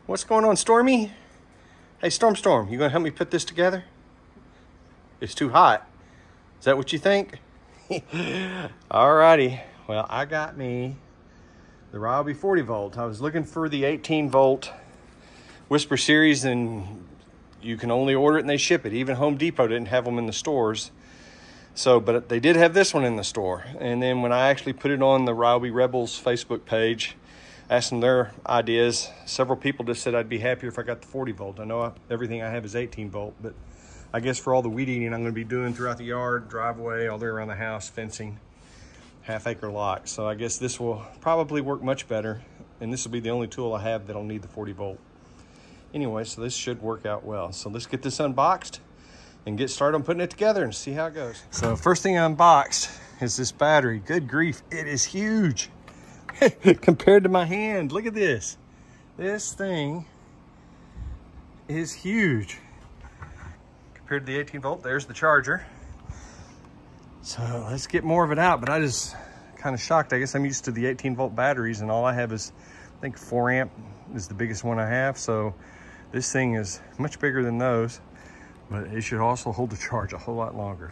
What's going on, Stormy? Hey, Storm, you gonna help me put this together? It's too hot. Is that what you think? Alrighty. Well, I got me the Ryobi 40 volt. I was looking for the 18 volt Whisper series, and you can only order it and they ship it. Even Home Depot didn't have them in the stores. So, but they did have this one in the store. And then when I actually put it on the Ryobi Rebels Facebook page, asked them their ideas, several people just said I'd be happier if I got the 40 volt. I know everything I have is 18 volt, but I guess for all the weed eating I'm going to be doing throughout the yard, driveway, all the way around the house, fencing, half-acre lot. So I guess this will probably work much better, and this will be the only tool I have that'll need the 40 volt. Anyway, so this should work out well. So let's get this unboxed and get started on putting it together and see how it goes. So first thing I unboxed is this battery. Good grief, it is huge compared to my hand. Look at this. This thing is huge compared to the 18 volt. There's the charger. So let's get more of it out, but I just kind of shocked. I guess I'm used to the 18 volt batteries, and all I have is, I think 4 amp is the biggest one I have. So this thing is much bigger than those, but it should also hold the charge a whole lot longer.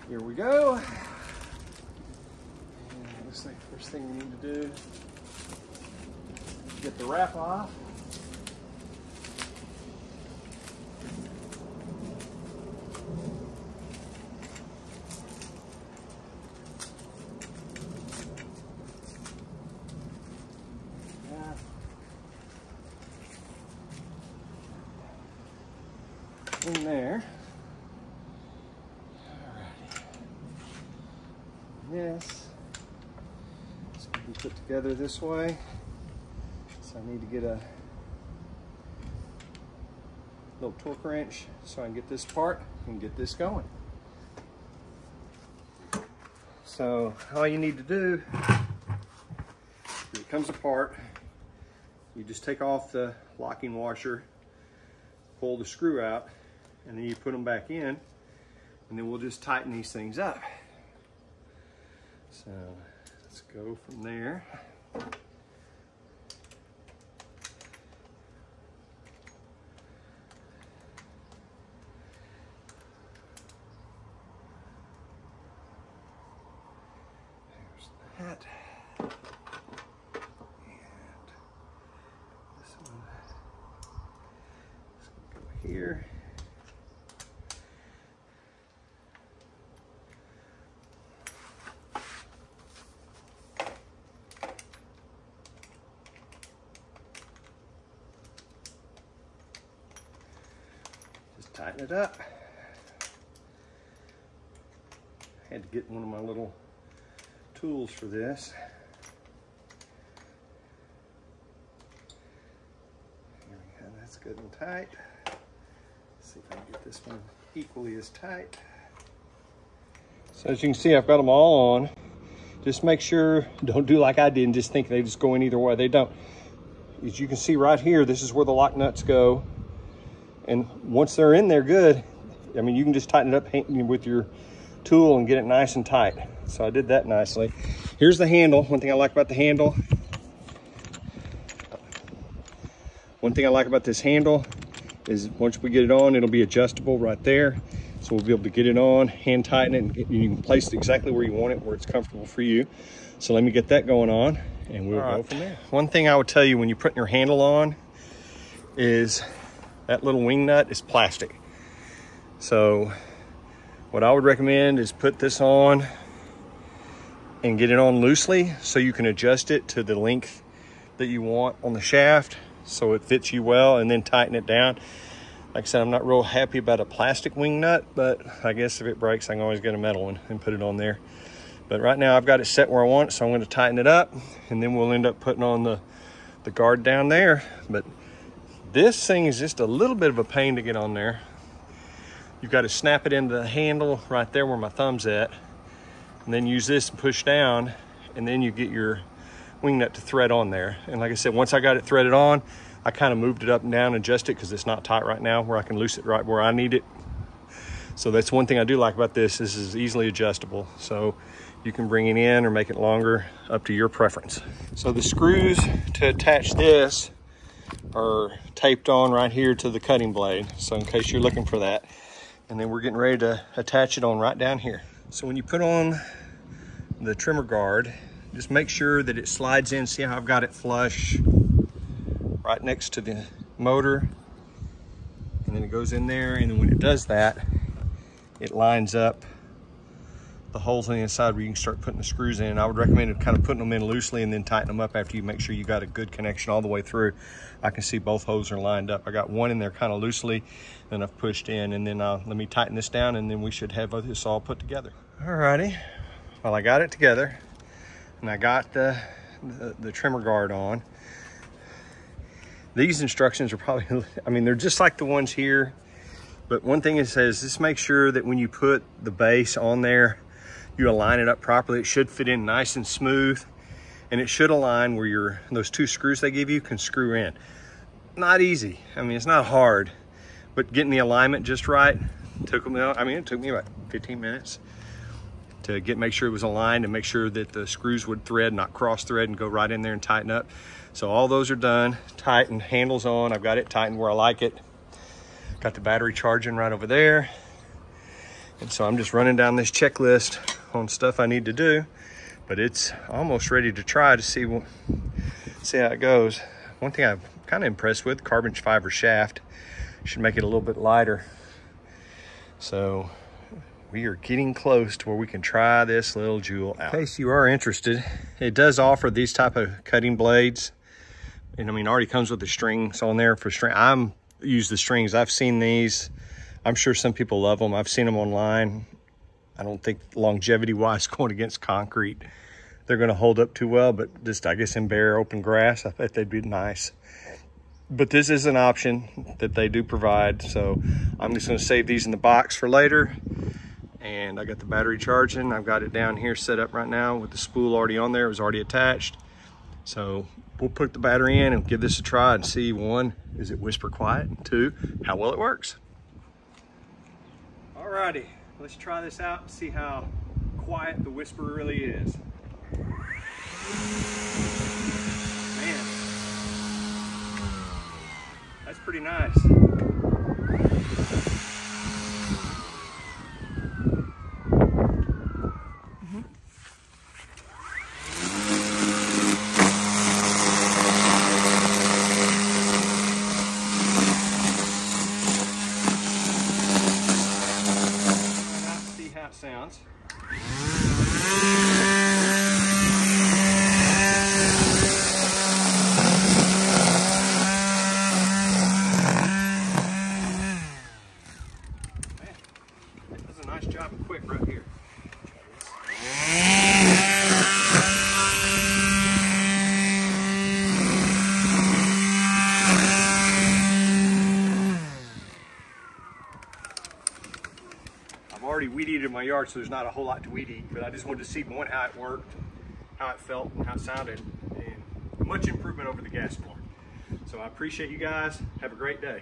Here we go. And looks like the first thing we need to do is get the wrap off. In there. This is going to be put together this way, so I need to get a little torque wrench so I can get this apart and get this going. So all you need to do, when it comes apart, you just take off the locking washer, pull the screw out, and then you put them back in, and then we'll just tighten these things up. So let's go from there. There's that. And this one is going to go here. Tighten it up. I had to get one of my little tools for this. There we go, that's good and tight. Let's see if I can get this one equally as tight. So as you can see, I've got them all on. Just make sure, don't do like I did and just think they just go in either way. They don't. As you can see right here, this is where the lock nuts go. And once they're in there good, I mean, you can just tighten it up with your tool and get it nice and tight. So I did that nicely. Here's the handle. One thing I like about the handle. One thing I like about this handle is once we get it on, it'll be adjustable right there. So we'll be able to get it on, hand tighten it, and you can place it exactly where you want it, where it's comfortable for you. So let me get that going on, and we'll go from there. One thing I would tell you when you're putting your handle on is that little wing nut is plastic. So what I would recommend is put this on and get it on loosely so you can adjust it to the length that you want on the shaft so it fits you well, and then tighten it down. Like I said, I'm not real happy about a plastic wing nut, but I guess if it breaks, I can always get a metal one and put it on there. But right now I've got it set where I want it, so I'm going to tighten it up, and then we'll end up putting on the guard down there. But this thing is just a little bit of a pain to get on there. You've got to snap it into the handle right there where my thumb's at, and then use this and push down, and then you get your wing nut to thread on there. And like I said, once I got it threaded on, I kind of moved it up and down, adjust it, because it's not tight right now, where I can loosen it right where I need it. So that's one thing I do like about this. This is easily adjustable. So you can bring it in or make it longer, up to your preference. So the screws to attach this are taped on right here to the cutting blade. So in case you're looking for that. And then we're getting ready to attach it on right down here. So when you put on the trimmer guard, just make sure that it slides in. See how I've got it flush right next to the motor, and then it goes in there, and then when it does that, it lines up the holes on the inside where you can start putting the screws in. I would recommend kind of putting them in loosely and then tighten them up after you make sure you got a good connection all the way through. I can see both holes are lined up. I got one in there kind of loosely, then I've pushed in, and then let me tighten this down, and then we should have this all put together. Alrighty, well, I got it together, and I got the trimmer guard on. These instructions are probably, I mean, they're just like the ones here, but one thing it says, just make sure that when you put the base on there, you align it up properly. It should fit in nice and smooth, and it should align where those two screws they give you can screw in. Not easy. I mean, it's not hard, but getting the alignment just right took me, it took me about 15 minutes to make sure it was aligned and make sure that the screws would thread, not cross thread, and go right in there and tighten up. So all those are done, tightened, handles on. I've got it tightened where I like it. Got the battery charging right over there. And so I'm just running down this checklist on stuff I need to do, but it's almost ready to try to see how it goes. One thing I'm kind of impressed with, carbon fiber shaft. Should make it a little bit lighter. So we are getting close to where we can try this little jewel out. In case you are interested, it does offer these type of cutting blades. And I mean, already comes with the strings on there for string. I'm use the strings. I've seen these. I'm sure some people love them. I've seen them online. I don't think longevity wise going against concrete, they're going to hold up too well, but just, I guess, in bare open grass, I bet they'd be nice. But this is an option that they do provide. So I'm just going to save these in the box for later. And I got the battery charging. I've got it down here set up right now with the spool already on there. It was already attached. So we'll put the battery in and give this a try and see, one, is it whisper quiet? And two, how well it works. Alrighty, let's try this out and see how quiet the whisper really is. Man, that's pretty nice. Sounds. Man, that does a nice job of quick right here. I've already weed eated in my yard, so there's not a whole lot to weed eat, but I just wanted to see, one, how it worked, how it felt, and how it sounded, and much improvement over the gas barn. So I appreciate you guys. Have a great day.